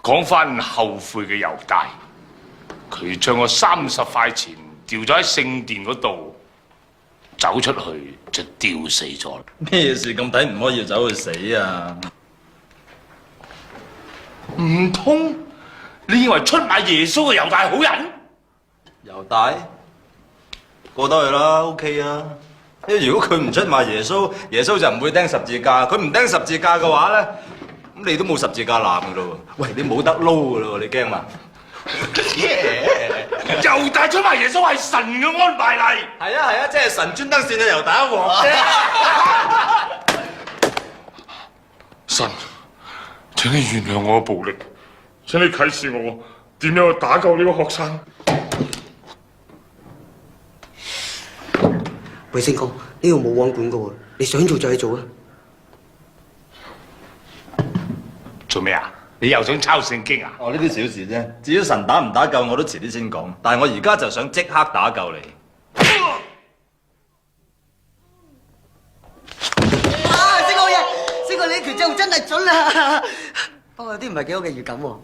講翻後悔嘅猶大，佢將我30塊錢掉咗喺聖殿嗰度，走出去就吊死咗。咩事咁抵唔可以走去死啊？唔通你認為出賣耶穌嘅猶大係好人？猶大過得去啦 ，OK 啊。因為如果佢唔出賣耶穌，耶穌就唔會釘十字架。佢唔釘十字架嘅話咧，咁你都冇十字架攬噶咯。喂，你冇得撈噶咯，你驚嘛？猶大出賣耶穌係神嘅安排嚟。係啊，即係神專登扇你猶大一鑊啫。神，請你原諒我嘅暴力，請你啟示我點樣去打救呢個學生。喂，星哥，呢度冇網管噶喎，你想做就去做啊！做咩啊？你又想抄聖經啊？哦，呢啲小事啫。至於神打唔打救我都遲啲先講，但係我而家就想即刻打救你。啊，星哥嘢，星哥你呢拳真係準啊！不過有啲唔係幾好嘅預感喎。